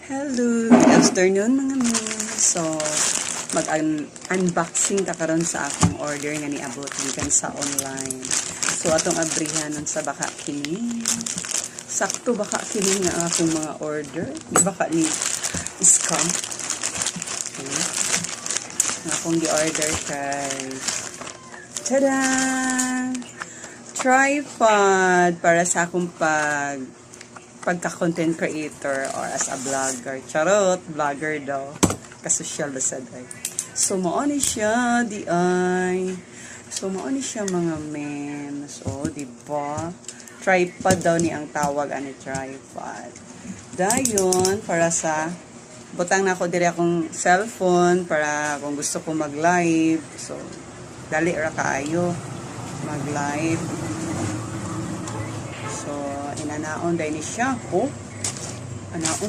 Hello, good afternoon mga miss. So, mag-unboxing ka karon sa akong order nga niabot gikan sa online. So, atong abrihanon sa baka kini. Sakto baka kini nga akong mga order. Di baka ni scam. Okay. Nga akong gi-order kay tada! Tripod para sa akong pagka-content creator or as a vlogger. Charot, vlogger daw. Kasosyal ba sa day. So, maoni siya, di ay. So, maoni siya mga memes. O, diba? Tripod daw ni ang tawag ani tripod. Dayon, para sa butang na ako diri akong cellphone para kung gusto ko mag-live. So, dali ra kaayo mag-live. So, inanaon dahil ni siya. Oh, anaon